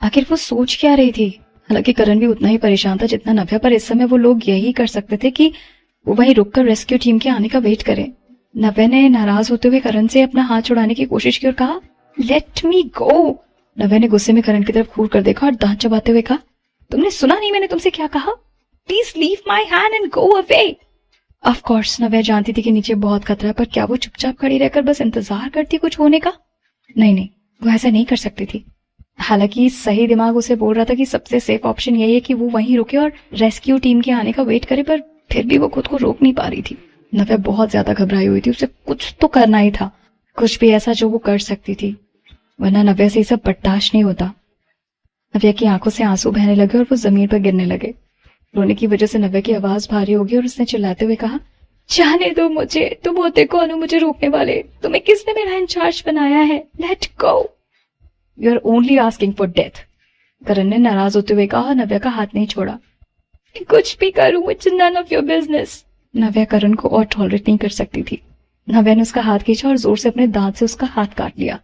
आखिर वो सोच क्या रही थी? हालांकि करण भी उतना ही परेशान था जितना नव्या, पर इस समय वो लोग यही कर सकते थे कि वो वहीं रुककर रेस्क्यू टीम के आने का वेट करें। नव्या ने नाराज होते हुए करण से अपना हाथ छुड़ाने की कोशिश की और कहा, लेट मी गो। नव्या ने गुस्से में करण की तरफ घूर कर देखा और दांत चबाते हुए कहा, तुमने सुना नहीं मैंने तुमसे क्या कहा? Please leave my hand and go away. Of course Navya जानती थी कि नीचे बहुत खतरा है, पर क्या वो चुपचाप खड़ी रहकर बस इंतजार करती कुछ होने का? नहीं, वो ऐसा नहीं कर सकती थी। हालांकि सही दिमाग उसे बोल रहा था कि सबसे सेफ ऑप्शन यही है कि वो वहीं रुके और रेस्क्यू टीम के आने का वेट करे, पर फिर भी वो खुद को रोक नहीं पा रही थी। नव्या बहुत ज्यादा घबराई हुई थी, उसे कुछ तो करना ही था, कुछ भी ऐसा जो वो कर सकती थी, वरना नव्या से ये सब बर्दाश्त नहीं होता। नव्या की आंखों से आंसू बहने लगे और वो जमीन पर गिरने लगे। रोने की वजह से नव्या की आवाज भारी हो गई और उसने चिल्लाते हुए कहा, जाने दो मुझे, तुम होते कौन हो मुझे रोकने वाले? तुम्हें किसने मेरा इंचार्ज बनाया है? Let go. You are only asking for death. Karan ने नाराज होते हुए कहा, नव्या का हाथ नहीं छोड़ा। कुछ भी करूं, it's none of your business. Navya Karan को और टॉलरेट नहीं कर सकती थी। नव्या ने उसका हाथ खींचा और जोर से अपने दांत से उसका हाथ काट लिया।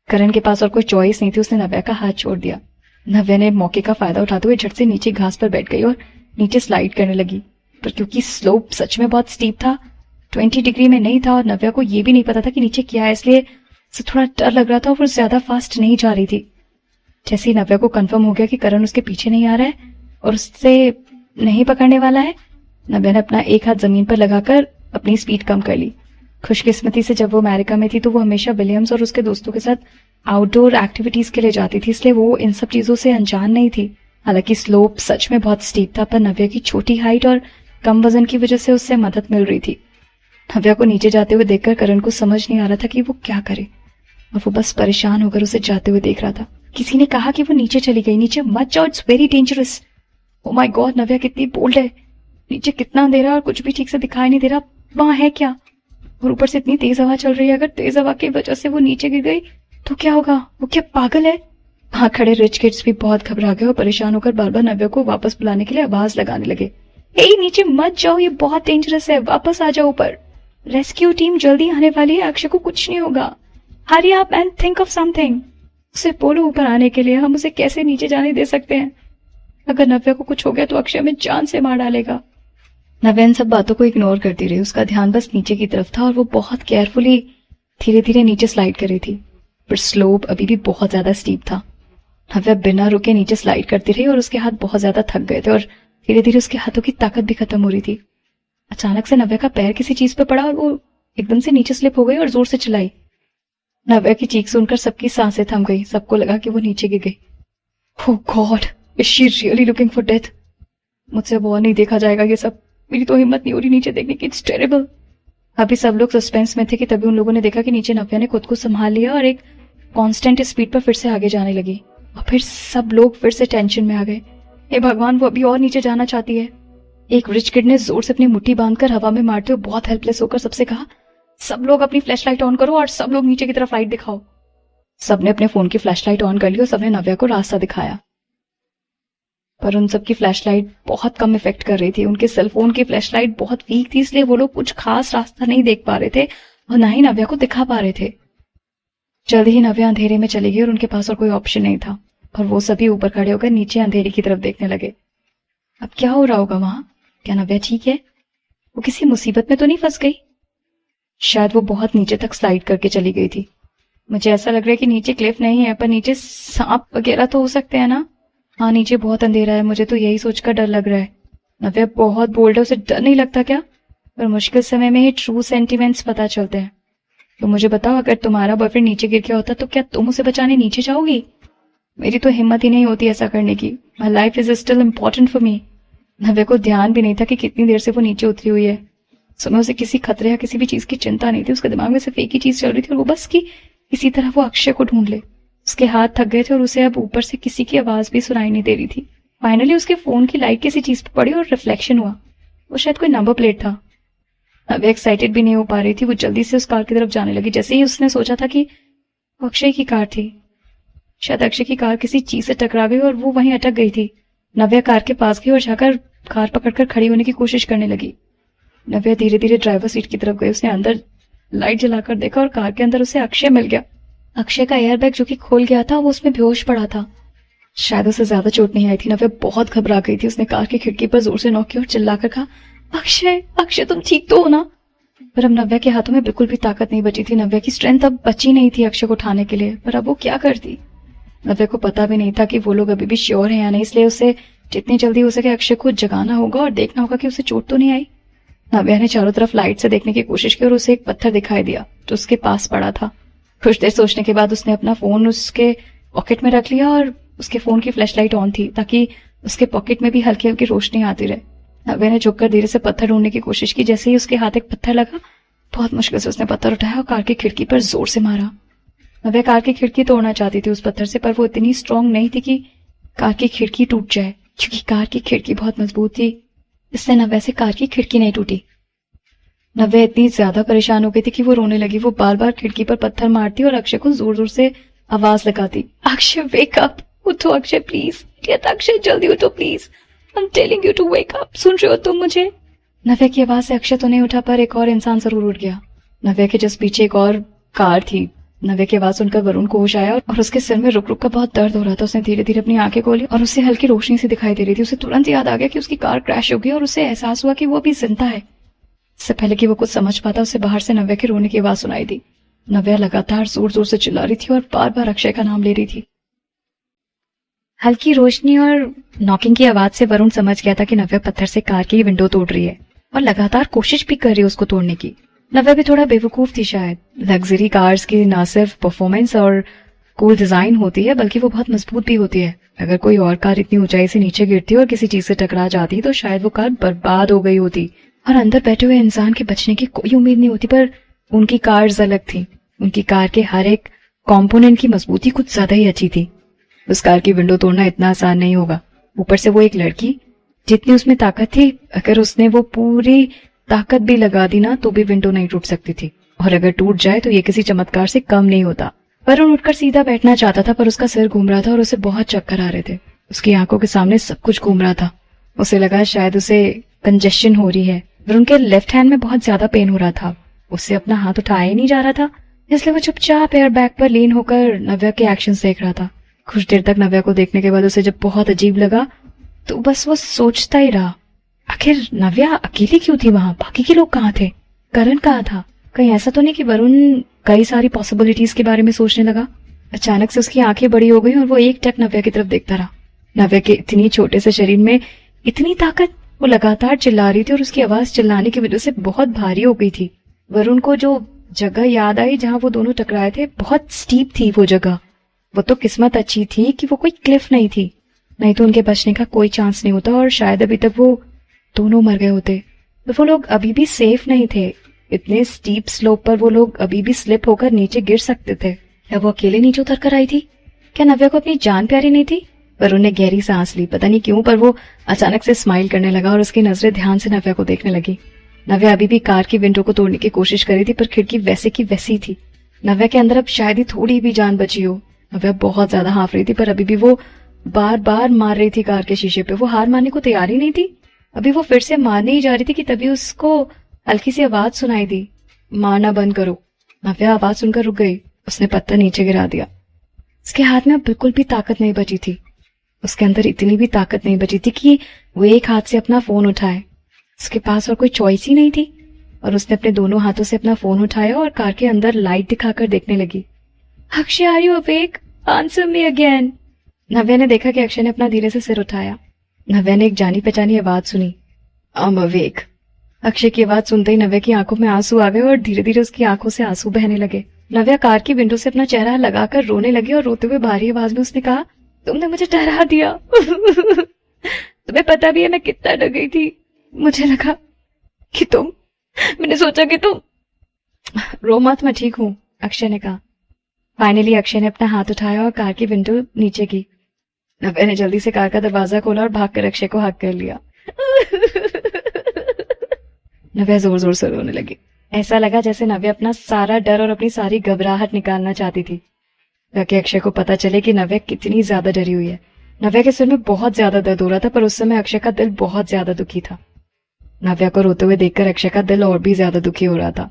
करण के पास और कोई चॉइस नहीं थी, उसने नव्या का हाथ छोड़ दिया। नव्या ने मौके का फायदा उठाते हुए झट से नीचे घास पर बैठ गई और नीचे स्लाइड करने लगी, पर क्योंकि स्लोप सच में बहुत स्टीप था, 20 डिग्री में नहीं था और नव्या को यह भी नहीं पता था कि नीचे क्या है, इसलिए उसे थोड़ा डर लग रहा था और वो ज्यादा फास्ट नहीं जा रही थी। जैसे ही नव्या को कंफर्म हो गया कि करण उसके पीछे नहीं आ रहा है और उससे नहीं पकड़ने वाला है, नव्या ने अपना एक हाथ जमीन पर लगाकर अपनी स्पीड कम कर ली। खुशकिस्मती से जब वो अमेरिका में थी तो वो हमेशा विलियम्स और उसके दोस्तों के साथ आउटडोर एक्टिविटीज के लिए जाती थी, इसलिए वो इन सब चीजों से अनजान नहीं थी। हालांकि स्लोप सच में बहुत स्टीप था, पर नव्या की छोटी हाइट और कम वजन की वजह से उससे मदद मिल रही थी। नव्या को नीचे जाते हुए देखकर करण को समझ नहीं आ रहा था कि वो क्या करे, और वो बस परेशान होकर उसे जाते हुए देख रहा था। किसी ने कहा कि वो नीचे चली गई। नीचे मत जाओ, it's very dangerous. Oh my God, Navya कितनी बोल्ड है। नीचे कितना अंधेरा और कुछ भी ठीक से दिखाई नहीं दे रहा, वहां है क्या? और ऊपर से इतनी तेज हवा चल रही है, अगर तेज हवा की वजह से वो नीचे गिर गई तो क्या होगा? वो क्या पागल है? वहां खड़े रिच किड्स भी बहुत घबरा गए और परेशान होकर बार बार नव्या को वापस बुलाने के लिए आवाज लगाने लगे। हे नीचे मत जाओ, ये बहुत डेंजरस है, वापस आ जाओ ऊपर। रेस्क्यू टीम जल्दी आने वाली है, अक्षय को कुछ नहीं होगा। Hurry up and think of something. उसे बोलो ऊपर आने के लिए, हम उसे कैसे नीचे जाने दे सकते हैं? अगर नव्या को कुछ हो गया तो अक्षय हमें जान से मार डालेगा। नव्या इन सब बातों को इग्नोर करती रही। उसका ध्यान बस नीचे की तरफ था और वो बहुत केयरफुली धीरे धीरे नीचे स्लाइड कर रही थी, पर स्लोप अभी भी बहुत ज्यादा स्टीप था। नव्या बिना रुके नीचे स्लाइड करती रही और उसके हाथ बहुत ज्यादा थक गए थे और धीरे धीरे उसके हाथों की ताकत भी खत्म हो रही थी। अचानक से नव्या का पैर किसी चीज पर पड़ा और वो एकदम से नीचे स्लिप हो गई और जोर से चिल्लाई। नव्या की चीख सुनकर सबकी सांसें थम गई। सबको लगा कि वो नीचे गिर गई। Oh God, is she really looking for death? मुझसे अब और नहीं देखा जाएगा ये सब। मेरी तो हिम्मत नहीं हो रही नीचे देखने की। It's terrible. अभी सब लोग सस्पेंस में थे कि तभी उन लोगों ने देखा कि नीचे नव्या ने खुद को संभाल लिया और एक कांस्टेंट स्पीड पर फिर से आगे जाने लगी। और फिर सब लोग फिर से टेंशन में आ गए। हे भगवान, वो अभी और नीचे जाना चाहती है। एक रिच किड ने जोर से अपनी मुट्ठी बांधकर हवा में मारते हुए बहुत हेल्पलेस होकर सबसे कहा, सब लोग अपनी फ्लैश लाइट ऑन करो और सब लोग नीचे की तरफ लाइट दिखाओ। सबने अपने फोन की फ्लैश लाइट ऑन कर ली और सबने नव्या को रास्ता दिखाया, पर उन सबकी फ्लैशलाइट बहुत कम इफेक्ट कर रही थी। उनके सेलफोन की फ्लैशलाइट बहुत वीक थी, इसलिए वो लोग कुछ खास रास्ता नहीं देख पा रहे थे और ना ही नव्या को दिखा पा रहे थे। जल्द ही नव्या अंधेरे में चली गई और उनके पास और कोई ऑप्शन नहीं था और वो सभी ऊपर खड़े होकर नीचे अंधेरे की तरफ देखने लगे। अब क्या हो रहा होगा वहां? क्या नव्या ठीक है? वो किसी मुसीबत में तो नहीं फंस गई? शायद वो बहुत नीचे तक स्लाइड करके चली गई थी। मुझे ऐसा लग रहा है कि नीचे क्लिफ नहीं है, पर नीचे सांप वगैरह तो हो सकते हैं ना? हाँ, नीचे बहुत अंधेरा है, मुझे तो यही सोचकर डर लग रहा है। नव्या बहुत बोल्ड है, उसे डर नहीं लगता क्या? पर मुश्किल समय में ही ट्रू सेंटिमेंट्स पता चलते हैं। तो मुझे बताओ, अगर तुम्हारा बॉयफ्रेंड नीचे गिर गया होता तो क्या तुम उसे बचाने नीचे जाओगी? मेरी तो हिम्मत ही नहीं होती ऐसा करने की। My life is still important for me. Navya को ध्यान भी नहीं था कि कितनी देर से वो नीचे उतरी हुई है। सुनो, उसे किसी खतरे या किसी भी चीज की चिंता नहीं थी। उसके दिमाग में सिर्फ एक ही चीज चल रही थी और वो बस कि किसी तरह वो अक्षय को ढूंढ ले। उसके हाथ थक गए थे और उसे अब ऊपर से किसी की आवाज भी सुनाई नहीं दे रही थी। फाइनली उसके फोन की लाइट किसी चीज पर पड़ी और रिफ्लेक्शन हुआ। वो शायद कोई नंबर प्लेट था। नव्या एक्साइटेड भी नहीं हो पा रही थी। वो जल्दी से उस कार की तरफ जाने लगी। जैसे ही उसने सोचा था कि वो अक्षय की कार थी, शायद अक्षय की कार किसी चीज से टकरा गई और वो वहीं अटक गई थी। नव्या कार के पास गई और जाकर कार पकड़कर खड़ी होने की कोशिश करने लगी। नव्या धीरे धीरे ड्राइवर सीट की तरफ गई। उसने अंदर लाइट जलाकर देखा और कार के अंदर उसे अक्षय मिल गया। अक्षय का एयरबैग जो कि खोल गया था, वो उसमें बेहोश पड़ा था। शायद उसे ज्यादा चोट नहीं आई थी। नव्या बहुत घबरा गई थी। उसने कार की खिड़की पर जोर से नॉक किया और चिल्लाकर कहा, अक्षय, अक्षय, तुम ठीक तो हो ना? पर अब नव्या के हाथों में बिल्कुल भी ताकत नहीं बची थी। नव्या की स्ट्रेंथ अब बची नहीं थी अक्षय को उठाने के लिए। पर अब वो क्या करती? नव्या को पता भी नहीं था कि वो लोग अभी भी श्योर हैं या नहीं, इसलिए उसे जितनी जल्दी हो सके अक्षय को जगाना होगा और देखना होगा कि उसे चोट तो नहीं आई। नव्या ने चारों तरफ लाइट से देखने की कोशिश की और उसे एक पत्थर दिखाई दिया जो उसके पास पड़ा था। कुछ देर सोचने के बाद उसने अपना फोन उसके पॉकेट में रख लिया और उसके फोन की फ्लैशलाइट ऑन थी ताकि उसके पॉकेट में भी हल्की हल्की रोशनी आती रहे। नव्या ने झुककर धीरे से पत्थर ढूंढने की कोशिश की। जैसे ही उसके हाथ एक पत्थर लगा, बहुत मुश्किल से उसने पत्थर उठाया और कार की खिड़की पर जोर से मारा। नव्या कार की खिड़की तोड़ना चाहती थी उस पत्थर से, पर वो इतनी स्ट्रांग नहीं थी कि कार की खिड़की टूट जाए, क्योंकि कार की खिड़की बहुत मजबूत थी। इससे नव्या से कार की खिड़की नहीं टूटी। नव्या इतनी ज्यादा परेशान हो गई थी कि वो रोने लगी। वो बार बार खिड़की पर पत्थर मारती और अक्षय को जोर जोर से आवाज लगाती, अक्षय वेक अप, उठो अक्षय प्लीज, अक्षय जल्दी उठो please, I am telling you to wake up, सुन रहे हो तुम मुझे? नव्या की आवाज से अक्षय तो नहीं उठा, पर एक और इंसान जरूर उठ गया। नव्या के जस्ट पीछे एक और कार थी। नव्या की आवाज सुनकर वरुण को होश आया और उसके सिर में रुक रुक कर बहुत दर्द हो रहा था। उसने धीरे धीरे अपनी आंखें खोली और उसे हल्की रोशनी सी दिखाई दे रही थी। उसे तुरंत याद आ गया कि उसकी कार क्रैश हो गई और उसे एहसास हुआ कि वो अभी जिंदा है। इससे पहले कि वो कुछ समझ पाता, उसे बाहर से नव्या के रोने की आवाज सुनाई दी। नव्या लगातार जोर जोर से चिल्ला रही थी और बार बार अक्षय का नाम ले रही थी। हल्की रोशनी और नॉकिंग की आवाज से वरुण समझ गया था कि नव्या पत्थर से कार की विंडो तोड़ रही है और लगातार कोशिश भी कर रही है उसको तोड़ने की। नव्या भी थोड़ा बेवकूफ थी शायद। लग्जरी कार्स की न सिर्फ परफॉर्मेंस और कूल डिजाइन होती है, बल्कि वो बहुत मजबूत भी होती है। अगर कोई और कार इतनी ऊंचाई से नीचे गिरती और किसी चीज से टकरा जाती तो शायद वो कार बर्बाद हो गई होती और अंदर बैठे हुए इंसान के बचने की कोई उम्मीद नहीं होती। पर उनकी कार्स अलग थी। उनकी कार के हर एक कॉम्पोनेंट की मजबूती कुछ ज्यादा ही अच्छी थी। उस कार की विंडो तोड़ना इतना आसान नहीं होगा। ऊपर से वो एक लड़की, जितनी उसमें ताकत थी, अगर उसने वो पूरी ताकत भी लगा दी ना तो भी विंडो नहीं टूट सकती थी, और अगर टूट जाए तो ये किसी चमत्कार से कम नहीं होता। वरुण उठकर सीधा बैठना चाहता था, पर उसका सिर घूम रहा था और उसे बहुत चक्कर आ रहे थे। उसकी आंखों के सामने सब कुछ घूम रहा था। उसे लगा शायद उसे कंजेशन हो रही है। वरुण के लेफ्ट हैंड में बहुत ज्यादा पेन हो रहा था। उससे अपना हाथ उठाया ही नहीं जा रहा था, इसलिए वो चुपचाप एयर बैग पर लीन होकर नव्या के एक्शन देख रहा था। कुछ देर तक नव्या को देखने के बाद उसे जब बहुत अजीब लगा तो बस वो सोचता ही रहा, आखिर नव्या अकेली क्यों थी वहां? बाकी के लोग कहाँ थे? करण कहाँ था? कहीं ऐसा तो नहीं कि वरुण कई सारी पॉसिबिलिटीज के बारे में सोचने लगा? अचानक से उसकी आंखें बड़ी हो गई और वो एक टक नव्या की तरफ देखता रहा। नव्या के इतनी छोटे से शरीर में इतनी ताकत! वो लगातार चिल्ला रही थी और उसकी आवाज चिल्लाने की वजह से बहुत भारी हो गई थी। वरुण को जो जगह याद आई जहां वो दोनों टकराए थे, बहुत स्टीप थी वो जगह। वो तो किस्मत अच्छी थी कि वो कोई क्लिफ नहीं थी, नहीं तो उनके बचने का कोई चांस नहीं होता और शायद अभी तक वो दोनों मर गए होते। तो वो लोग अभी भी सेफ नहीं थे। इतने स्टीप स्लोप पर वो लोग अभी भी स्लिप होकर नीचे गिर सकते थे। क्या वो अकेले नीचे उतर कर आई थी? क्या नव्या को अपनी जान प्यारी नहीं थी? वरुण ने गहरी सांस ली। पता नहीं क्यों, पर वो अचानक से स्माइल करने लगा और उसकी नजरें ध्यान से नव्या को देखने लगी। नव्या अभी भी कार की विंडो को तोड़ने की कोशिश कर रही थी, पर खिड़की वैसे की वैसी थी। नव्या के अंदर अब शायद ही थोड़ी भी जान बची हो। नव्या बहुत ज्यादा हाफ रही थी, पर अभी भी वो बार बार मार रही थी कार के शीशे पे। वो हार मानने को तैयार ही नहीं थी। अभी वो फिर से मारने ही जा रही थी कि तभी उसको हल्की सी आवाज सुनाई दी, मारना बंद करो। नव्या आवाज सुनकर रुक गई। उसने पत्थर नीचे गिरा दिया। उसके हाथ में अब बिल्कुल भी ताकत नहीं बची थी। उसके अंदर इतनी भी ताकत नहीं बची थी कि वो एक हाथ से अपना फोन उठाए। उसके पास और कोई चॉइस ही नहीं थी और उसने अपने दोनों हाथों से अपना फोन उठाया और कार के अंदर लाइट दिखाकर देखने लगी। Akshay, are you awake? Answer me again. Navya ने देखा कि अक्षय ने अपना धीरे से सिर उठाया। नव्या ने एक जानी पहचानी आवाज सुनी, आई एम अवेक। अक्षय की आवाज सुनते ही नव्या की आंखों में आंसू आ गए और धीरे धीरे उसकी आंखों से आंसू बहने लगे। नव्या कार की विंडो से अपना चेहरा लगाकर रोने लगी और रोते हुए भारी आवाज में उसने कहा, तुमने मुझे डरा दिया। तुम्हें पता भी है मैं कितना डर गई थी। मुझे लगा कि मैंने सोचा कि तुम। रो मत, मैं ठीक हूँ, अक्षय ने कहा। फाइनली अक्षय ने अपना हाथ उठाया और कार की विंडो नीचे की। नव्या ने जल्दी से कार का दरवाजा खोला और भागकर अक्षय को हक कर लिया। नव्या जोर जोर से रोने लगी। ऐसा लगा जैसे नव्या अपना सारा डर और अपनी सारी घबराहट निकालना चाहती थी, ताकि अक्षय को पता चले कि नव्या कितनी ज्यादा डरी हुई है। नव्या के सिर में बहुत ज्यादा दर्द हो रहा था, पर उस समय अक्षय का दिल बहुत ज्यादा दुखी था। नव्या को रोते हुए देखकर अक्षय का दिल और भी ज्यादा दुखी हो रहा था।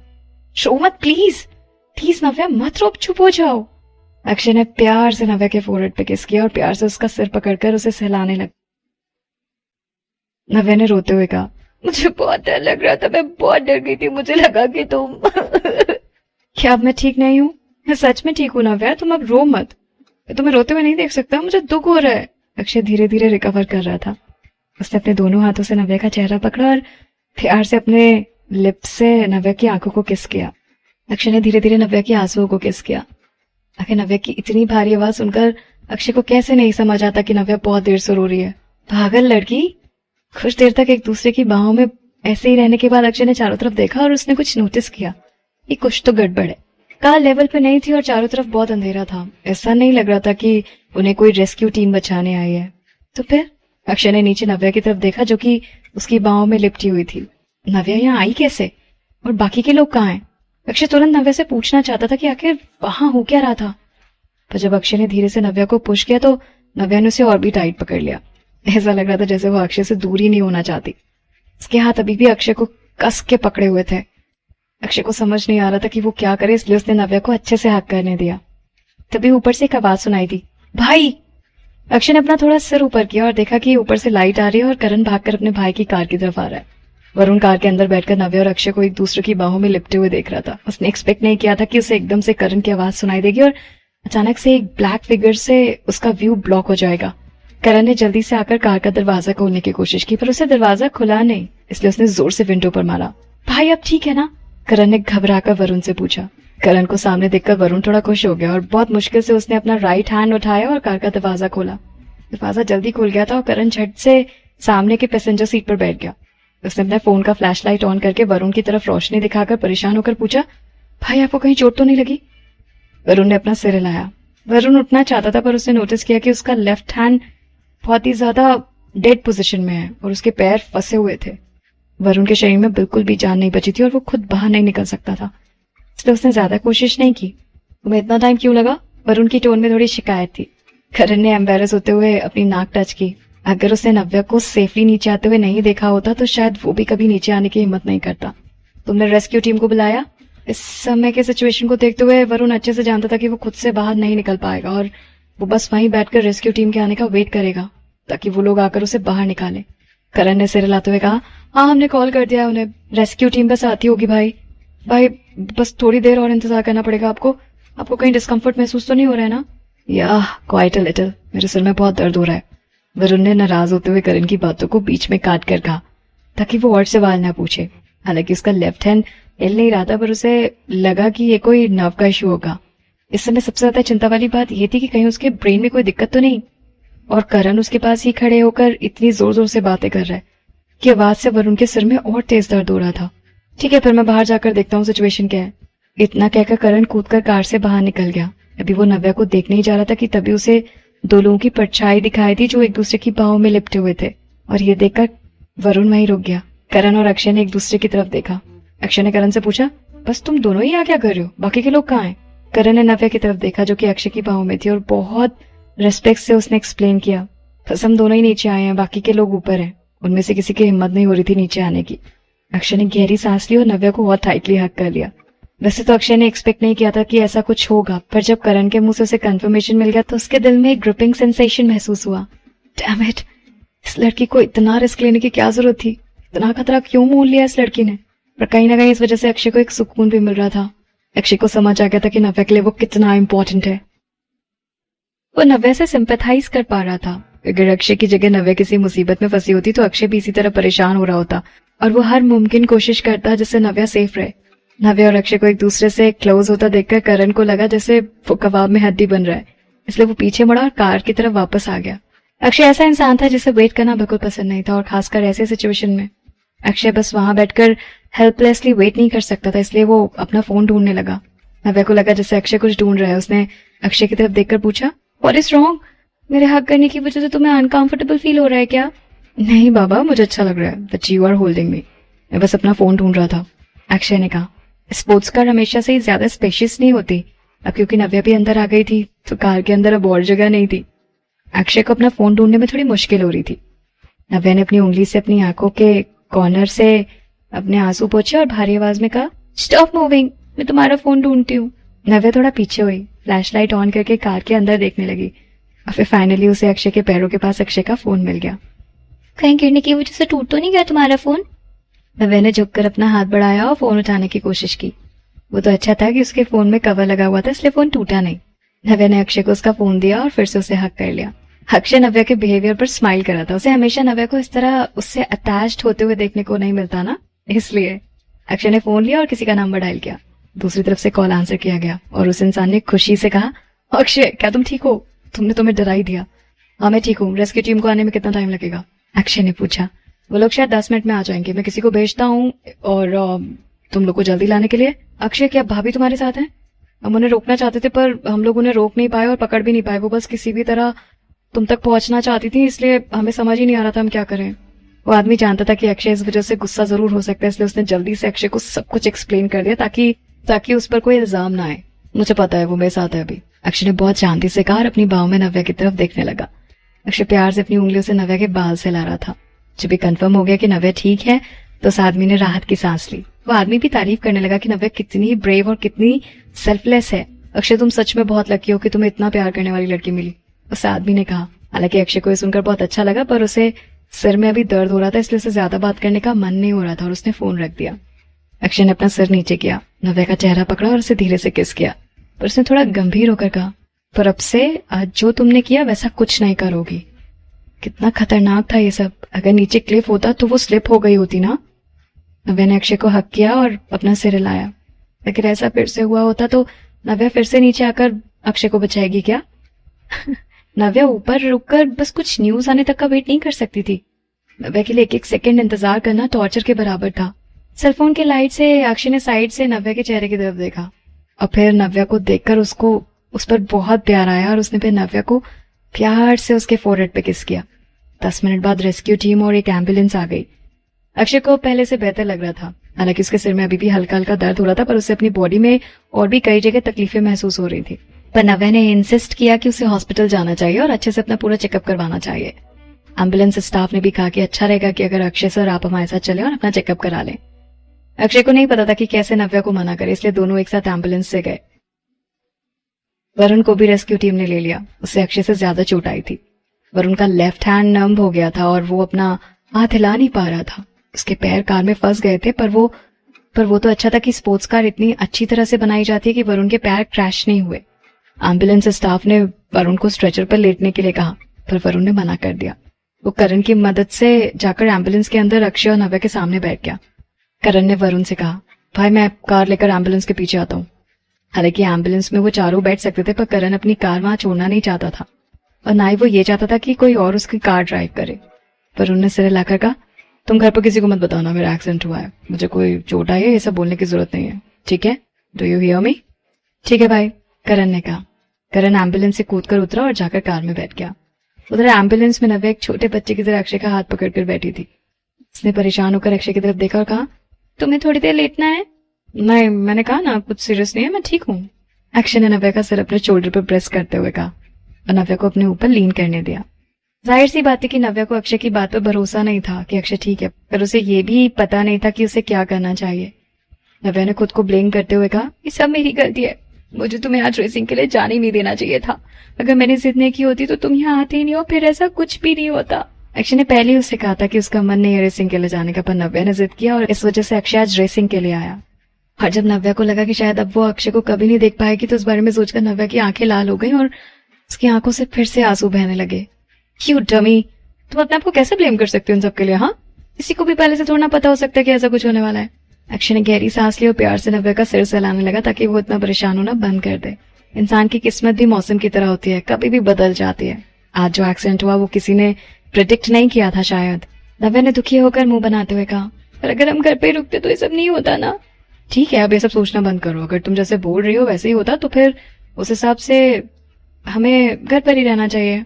शो मत प्लीज, प्लीज नव्या मत रो, चुप हो जाओ। अक्षय ने प्यार से नव्या के फोरहेड पे किस किया और प्यार से उसका सिर पकड़कर उसे सहलाने लगा। नव्या ने रोते हुए कहा, मुझे बहुत डर लग रहा था, मैं बहुत डर गई थी, मुझे लगा कि तुम क्या अब मैं ठीक नहीं हूँ? मैं सच में ठीक हूँ नव्या, तुम अब रो मत। मैं तुम्हें रोते हुए नहीं देख सकता, मुझे दुख हो रहा है। अक्षय धीरे धीरे रिकवर कर रहा था। उसने अपने दोनों हाथों से नव्या का चेहरा पकड़ा और प्यार से अपने लिप्स से नव्या की आंखों को किस किया। अक्षय ने धीरे धीरे नव्या की आंसुओं को किस किया। आखिर नव्या की इतनी भारी आवाज सुनकर अक्षय को कैसे नहीं समझ आता कि नव्या बहुत देर से रो रही है। पागल लड़की। कुछ देर तक एक दूसरे की बाहों में ऐसे ही रहने के बाद अक्षय ने चारों तरफ देखा और उसने कुछ नोटिस किया कि कुछ तो गड़बड़ है। कार लेवल पे नहीं थी और चारों तरफ बहुत अंधेरा था। ऐसा नहीं लग रहा था कि उन्हें कोई रेस्क्यू टीम बचाने आई है। तो फिर अक्षय ने नीचे नव्या की तरफ देखा जो कि उसकी बाहों में लिपटी हुई थी। नव्या यहाँ आई कैसे और बाकी के लोग कहाँ हैं? अक्षय तुरंत नव्या से पूछना चाहता था कि आखिर वहां हो क्या रहा था, पर जब अक्षय ने धीरे से नव्या को पुश किया तो नव्या ने उसे और भी टाइट पकड़ लिया। ऐसा लग रहा था जैसे वो अक्षय से दूर ही नहीं होना चाहती। उसके हाथ अभी भी अक्षय को कस के पकड़े हुए थे। अक्षय को समझ नहीं आ रहा था कि वो क्या करे, इसलिए उसने नव्या को अच्छे से हक करने दिया। तभी ऊपर से एक आवाज सुनाई दी, भाई। अक्षय ने अपना थोड़ा सिर ऊपर किया और देखा कि ऊपर से लाइट आ रही है और करण भागकर अपने भाई की कार की तरफ आ रहा है। वरुण कार के अंदर बैठकर नव्या और अक्षय को एक दूसरे की बाहों में लिपटे हुए देख रहा था। उसने एक्सपेक्ट नहीं किया था कि उसे एकदम से करण की आवाज सुनाई देगी और अचानक से एक ब्लैक फिगर से उसका व्यू ब्लॉक हो जाएगा। करण ने जल्दी से आकर कार का दरवाजा खोलने की कोशिश की, पर उसे दरवाजा खुला नहीं, इसलिए उसने जोर से विंडो पर मारा। भाई अब ठीक है ना? करण ने घबराकर वरुण से पूछा। करण को सामने देखकर वरुण थोड़ा खुश हो गया और बहुत मुश्किल से उसने अपना राइट हैंड उठाया और कार का दरवाजा खोला। दरवाजा जल्दी खुल गया था और करण झट से सामने के पैसेंजर सीट पर बैठ गया। उसने अपने फोन का फ्लैशलाइट ऑन करके वरुण की तरफ रोशनी दिखाकर परेशान होकर पूछा, भाई आपको कहीं चोट तो नहीं लगी? वरुण ने अपना सिर हिलाया। वरुण उठना चाहता था, पर उसने नोटिस किया कि उसका लेफ्ट हैंड बहुत ही ज्यादा डेड पोजीशन में है और उसके पैर फंसे हुए थे। वरुण के शरीर में बिल्कुल भी जान नहीं बची थी और वो खुद बाहर नहीं निकल सकता था, इसलिए उसने ज्यादा कोशिश नहीं की। तुम्हें इतना टाइम क्यों लगा? वरुण की टोन में थोड़ी शिकायत थी। करण ने एम्बेरस होते हुए अपनी नाक टच की। अगर उसने नव्या को सेफली नीचे आते हुए नहीं देखा होता तो शायद वो भी कभी नीचे आने की हिम्मत नहीं करता। तुमने रेस्क्यू टीम को बुलाया? इस समय के सिचुएशन को देखते हुए वरुण अच्छे से जानता था कि वो खुद से बाहर नहीं निकल पाएगा और वो बस वहीं बैठकर रेस्क्यू टीम के आने का वेट करेगा ताकि वो लोग आकर उसे बाहर निकाले। करण ने सिर हिलाते हुए कहा, हाँ हमने कॉल कर दिया उन्हें, रेस्क्यू टीम बस आती होगी। भाई बस थोड़ी देर और इंतजार करना पड़ेगा आपको। आपको कहीं डिस्कम्फर्ट महसूस तो नहीं हो रहा है ना? या क्वाइट अ लिटिल, मेरे सिर में बहुत दर्द हो रहा है। वरुण ने नाराज होते हुए करण की बातों को बीच में काट कर कहा ताकि वो और सवाल ना पूछे। हालांकि उसका लेफ्ट हैंड हिल नहीं रहा था, पर उसे लगा कि ये कोई नर्व का इशू होगा। इस समय सबसे ज्यादा चिंता वाली बात ये थी कि कहीं उसके ब्रेन में कोई दिक्कत तो नहीं। और करण उसके पास ही खड़े होकर इतनी जोर जोर से बातें कर रहा है कि आवाज से वरुण के सिर में और तेज दर्द हो रहा था। ठीक है, फिर मैं बाहर जाकर देखता हूँ सिचुएशन क्या है। इतना कहकर करण कूदकर कार से बाहर निकल गया। अभी वो नव्या को देखने ही जा रहा था कि तभी उसे दो लोगों की परछाई दिखाई दी जो एक दूसरे की बाहों में लिपटे हुए थे, और ये देखकर वरुण वहीं रुक गया। करण और अक्षय ने एक दूसरे की तरफ देखा। अक्षय ने करण से पूछा, बस तुम दोनों ही यहाँ क्या कर रहे हो? बाकी के लोग कहाँ हैं? करण ने नव्या की तरफ देखा जो कि अक्षय की बाहों में थी और बहुत रेस्पेक्ट से उसने एक्सप्लेन किया, बस हम दोनों ही नीचे आए हैं, बाकी के लोग ऊपर हैं। उनमें से किसी की हिम्मत नहीं हो रही थी नीचे आने की। अक्षय ने गहरी सांस ली और नव्या को बहुत टाइटली हक कर लिया। वैसे तो अक्षय ने एक्सपेक्ट नहीं किया था कि ऐसा कुछ होगा, पर जब करण के मुंह से उसे कंफर्मेशन मिल गया तो उसके दिल में एक ग्रिपिंग सेंसेशन महसूस हुआ। डैम इट, इस लड़की को इतना रिस्क लेने की क्या जरूरत थी? इतना खतरा क्यों मोल लिया इस लड़की ने? पर कहीं ना कहीं इस वजह से अक्षय को एक सुकून भी मिल रहा था। अक्षय को समझ आ गया था कि नव्या के लिए वो कितना इम्पोर्टेंट है। वो नव्या से सिंपैथाइज कर पा रहा था। अगर अक्षय की जगह नव्या किसी मुसीबत में फंसी होती तो अक्षय भी इसी तरह परेशान हो रहा होता और वो हर मुमकिन कोशिश करता जिससे नव्या सेफ रहे। नव्या और अक्षय को एक दूसरे से क्लोज होता देखकर करण को लगा जैसे वो कबाब में हड्डी बन रहा है, इसलिए वो पीछे मुड़ा और कार की तरफ वापस आ गया। अक्षय ऐसा इंसान था जिसे वेट करना बिल्कुल पसंद नहीं था, और खासकर ऐसे सिचुएशन में। अक्षय बस वहां बैठकर हेल्पलेसली वेट नहीं कर सकता था, इसलिए वो अपना फोन ढूंढने लगा। नव्या को लगा जैसे अक्षय कुछ ढूंढ रहा है। उसने अक्षय की तरफ देखकर पूछा, व्हाट इज रॉन्ग? मेरे हक करने की वजह से तुम्हें अनकंफर्टेबल फील हो रहा है क्या? नहीं बाबा, मुझे अच्छा लग रहा है that you are holding me. मैं बस अपना फोन ढूंढ रहा था, अक्षय ने कहा। स्पोर्ट्स कार हमेशा से ही ज्यादा स्पेशियस नहीं होती। अब क्योंकि नव्या भी अंदर आ गई थी तो कार के अंदर अब और जगह नहीं थी। अक्षय को अपना फोन ढूंढने में थोड़ी मुश्किल हो रही थी। नव्या ने अपनी उंगली से अपनी आंखों के कॉर्नर से अपने आंसू पोंछे और भारी आवाज में कहा, स्टॉप मूविंग, मैं तुम्हारा फोन ढूंढती हूँ। नव्या थोड़ा पीछे हुई। फ्लैशलाइट ऑन करके कार के अंदर देखने लगी और फिर फाइनली उसे अक्षय के पैरों के पास अक्षय का फोन मिल गया। कहीं गिरने की वजह से टूट तो नहीं गया तुम्हारा फोन? नव्या ने झुककर अपना हाथ बढ़ाया और फोन उठाने की कोशिश की। वो तो अच्छा था कि उसके फोन में कवर लगा हुआ था, इसलिए फोन टूटा नहीं। नव्या ने अक्षय को उसका फोन दिया और फिर से उसे हक कर लिया। अक्षय नव्या के बिहेवियर पर स्माइल कर रहा था। उसे हमेशा नव्या को इस तरह उससे अटैच्ड होते हुए देखने को नहीं मिलता ना, इसलिए अक्षय ने फोन लिया और किसी का नंबर डायल किया। दूसरी तरफ से कॉल आंसर किया गया और उस इंसान ने खुशी से कहा, अक्षय क्या तुम ठीक हो? तुमने तुम्हें डरा ही दिया। हाँ मैं ठीक हूँ, रेस्क्यू टीम को आने में कितना टाइम लगेगा? अक्षय ने पूछा। वो लोग शायद 10 मिनट में आ जाएंगे, मैं किसी को भेजता हूँ और तुम लोग को जल्दी लाने के लिए। अक्षय क्या भाभी तुम्हारे साथ हैं? हम उन्हें रोकना चाहते थे पर हम लोग उन्हें रोक नहीं पाए और पकड़ भी नहीं पाए। वो बस किसी भी तरह तुम तक पहुंचना चाहती थी, इसलिए हमें समझ ही नहीं आ रहा था हम क्या करें। वो आदमी जानता था कि अक्षय इस वजह से गुस्सा जरूर हो सकता है, इसलिए उसने जल्दी से अक्षय को सब कुछ एक्सप्लेन कर दिया ताकि उस पर कोई इल्जाम ना आए। मुझे पता है, वो मेरे साथ है अभी। अक्षय ने बहुत शांति से कहा और अपनी बाहों में नव्या की तरफ देखने लगा। अक्षय प्यार से अपनी उंगलियों से नव्या के बाल से ला रहा था। जब भी कंफर्म हो गया कि नव्या ठीक है तो उस आदमी ने राहत की सांस ली। वो आदमी भी तारीफ करने लगा कि नव्या कितनी ब्रेव और कितनी सेल्फलेस है। अक्षय तुम सच में बहुत लकी हो कि तुम्हें इतना प्यार करने वाली लड़की मिली, उस आदमी ने कहा। हालांकि अक्षय को ये सुनकर बहुत अच्छा लगा पर उसे सिर में अभी दर्द हो रहा था, इसलिए उसे ज्यादा बात करने का मन नहीं हो रहा था और उसने फोन रख दिया। अक्षय ने अपना सिर नीचे किया, नव्या का चेहरा पकड़ा और उसे धीरे से किस किया। पर उसने थोड़ा गंभीर होकर कहा, पर अब से आज जो तुमने किया वैसा कुछ नहीं करोगी। कितना खतरनाक था ये सब। अगर नीचे क्लिफ होता तो वो स्लिप हो गई होती ना। नव्या ने अक्षय को हक किया और अपना सिर हिलाया। अगर ऐसा फिर से हुआ होता तो नव्या फिर से नीचे आकर अक्षय को बचाएगी क्या? नव्या ऊपर रुककर बस कुछ न्यूज आने तक का वेट नहीं कर सकती थी। नव्या के लिए एक एक सेकंड इंतजार करना टॉर्चर के बराबर था। सेलफोन के लाइट से अक्षय ने साइड से नव्या के चेहरे की तरफ देखा और फिर नव्या को देखकर उसको उस पर बहुत प्यार आया और उसने फिर नव्या को प्यार से उसके फोरहेड पे किस किया। 10 मिनट बाद रेस्क्यू टीम और एक एम्बुलेंस आ गई। अक्षय को पहले से बेहतर लग रहा था। हालांकि उसके सिर में अभी भी हल्का हल्का दर्द हो रहा था पर उसे अपनी बॉडी में और भी कई जगह तकलीफें महसूस हो रही थी। पर नव्या ने इंसिस्ट किया कि उसे हॉस्पिटल जाना चाहिए और अच्छे से अपना पूरा चेकअप करवाना चाहिए। एम्बुलेंस स्टाफ ने भी कहा कि अच्छा रहेगा कि अगर अक्षय सर आप हमारे साथ चले और अपना चेकअप करा लें। अक्षय को नहीं पता था कि कैसे नव्या को मना करे, इसलिए दोनों एक साथ एम्बुलेंस से गए। वरुण को भी रेस्क्यू टीम ने ले लिया। उसे अक्षय से ज्यादा चोट आई थी। वरुण का लेफ्ट हैंड नंब हो गया था और वो अपना हाथ हिला नहीं पा रहा था। उसके पैर कार में फंस गए थे पर वो तो अच्छा था कि स्पोर्ट्स कार इतनी अच्छी तरह से बनाई जाती है कि वरुण के पैर क्रैश नहीं हुए। एम्बुलेंस स्टाफ ने वरुण को स्ट्रेचर पर लेटने के लिए कहा पर वरुण ने मना कर दिया। वो करण की मदद से जाकर एम्बुलेंस के अंदर अक्षय और नव्या के सामने बैठ गया। करण ने वरुण से कहा, भाई मैं कार लेकर एम्बुलेंस के पीछे आता हूँ। हालांकि एम्बुलेंस में वो चारों बैठ सकते थे पर करण अपनी कार वहां छोड़ना नहीं चाहता था और ना ही वो ये चाहता था कि कोई और उसकी कार ड्राइव करे। वरुण ने सिर हिलाकर कहा, तुम घर पर किसी को मत बताना मेरा एक्सीडेंट हुआ है, मुझे कोई चोट आई है, ये सब बोलने की जरूरत नहीं है, ठीक है? Do you hear me? ठीक है भाई, करण ने कहा। करण एम्बुलेंस से कूदकर उतरा और जाकर कार में बैठ गया। उधर एम्बुलेंस में नव्या एक छोटे बच्चे की तरह अक्षय का हाथ पकड़कर बैठी थी। उसने परेशान होकर अक्षय की तरफ देखा और कहा, तुम्हें थोड़ी देर लेटना है? नहीं, मैंने कहा ना कुछ सीरियस नहीं है, मैं ठीक हूँ। अक्षय ने नव्या का सिर अपने शोल्डर पर प्रेस करते हुए कहा और नव्या को अपने ऊपर लीन करने दिया। जाहिर सी बात है कि नव्या को अक्षय की बात पर भरोसा नहीं था कि अक्षय ठीक है, पर उसे ये भी पता नहीं था कि उसे क्या करना चाहिए। नव्या ने खुद को ब्लेम करते हुए कहा, ये सब मेरी गलती है, मुझे तुम्हें आज रेसिंग के लिए जाने ही नहीं देना चाहिए था। अगर मैंने जिद नहीं की होती तो तुम यहाँ आते ही नहीं हो, फिर ऐसा कुछ भी नहीं होता। अक्षय ने पहले ही उससे कहा था कि उसका मन नहीं है रेसिंग के लिए जाने का, पर नव्या ने जिद किया और इस वजह से अक्षय आज रेसिंग के लिए आया। और जब नव्या को लगा कि शायद अब वो अक्षय को कभी नहीं देख पाएगी तो इस बारे में सोचकर नव्या की आंखें लाल हो गई और उसकी आंखों से फिर से आंसू बहने लगे। क्यों डमी, तुम अपने आप को कैसे ब्लेम कर सकते हो उन सब के लिए? हाँ, किसी को भी पहले से थोड़ा पता हो सकता है कि ऐसा कुछ होने वाला है। अक्षय ने गहरी सांस ली और प्यार से नव्या का सिर सहलाने लगा ताकि वो इतना परेशान होना बंद कर दे। इंसान की किस्मत भी मौसम की तरह होती है, कभी भी बदल जाती है। आज जो एक्सीडेंट हुआ वो किसी ने प्रिडिक्ट नहीं किया था शायद। नव्या ने दुखी होकर मुंह बनाते हुए कहा, पर अगर हम घर पे रुकते तो ये सब नहीं होता ना। ठीक है, अब ये सब सोचना बंद करो। अगर तुम जैसे बोल रही हो वैसे ही होता तो फिर उस हिसाब से हमें घर पर ही रहना चाहिए।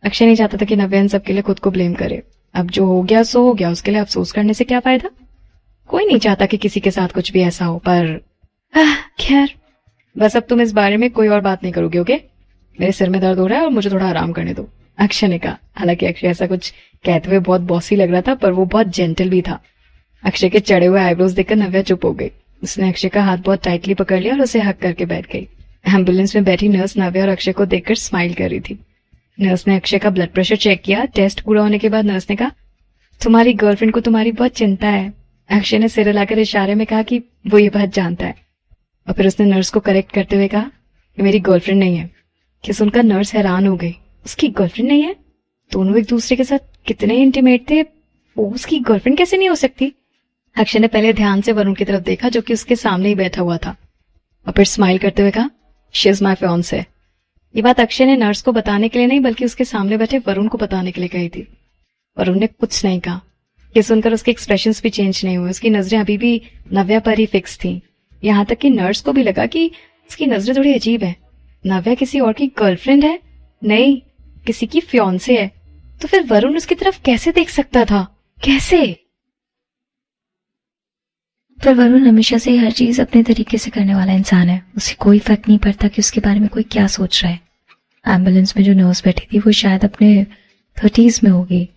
अक्षय नहीं चाहता था कि नव्या इन सब के लिए खुद को ब्लेम करे। अब जो हो गया सो हो गया, उसके लिए अफसोस करने से क्या फायदा? कोई नहीं चाहता कि किसी के साथ कुछ भी ऐसा हो, पर खैर, बस अब तुम इस बारे में कोई और बात नहीं करोगे, ओके? मेरे सिर में दर्द हो रहा है और मुझे थोड़ा आराम करने दो, अक्षय ने कहा। हालांकि अक्षय ऐसा कुछ कहते हुए बहुत बॉसी लग रहा था पर वो बहुत जेंटल भी था। अक्षय के चढ़े हुए आईब्रोज देखकर नव्या चुप हो गई। उसने अक्षय का हाथ बहुत टाइटली पकड़ लिया और उसे हक करके बैठ गई। एम्बुलेंस में बैठी नर्स नव्या और अक्षय को देखकर स्माइल कर रही थी। नर्स ने अक्षय का ब्लड प्रेशर चेक किया। टेस्ट पूरा होने के बाद नर्स ने कहा, तुम्हारी गर्लफ्रेंड को तुम्हारी बहुत चिंता है। अक्षय ने सिर हिलाकर इशारे में कहा कि वो ये बात जानता है, और फिर उसने नर्स को करेक्ट करते हुए कहा कि मेरी गर्लफ्रेंड नहीं है। कि सुनकर नर्स हैरान हो गई। उसकी गर्लफ्रेंड नहीं है? दोनों एक दूसरे के साथ कितने इंटीमेट थे, वो उसकी गर्लफ्रेंड कैसे नहीं हो सकती? अक्षय ने पहले ध्यान से वरुण की तरफ देखा जो कि उसके सामने ही बैठा हुआ था, और फिर स्माइल करते हुए कहा, शी इज माई फियांसे। ये बात अक्षय ने नर्स को बताने के लिए नहीं बल्कि उसके सामने बैठे वरुण को बताने के लिए कही थी। वरुण ने कुछ नहीं कहा। ये सुनकर उसके एक्सप्रेशंस भी चेंज नहीं हुए। उसकी नजरें अभी भी नव्या पर ही फिक्स थी। यहाँ तक कि नर्स को भी लगा कि उसकी नजरें थोड़ी अजीब है। नव्या किसी और की गर्लफ्रेंड है? नहीं, किसी की फियांसे है। तो फिर वरुण उसकी तरफ कैसे देख सकता था? कैसे? पर वरुण हमेशा से हर चीज अपने तरीके से करने वाला इंसान है। उसे कोई फर्क नहीं पड़ता कि उसके बारे में कोई क्या सोच रहा है। एम्बुलेंस में जो नर्स बैठी थी वो शायद अपने 30s में होगी।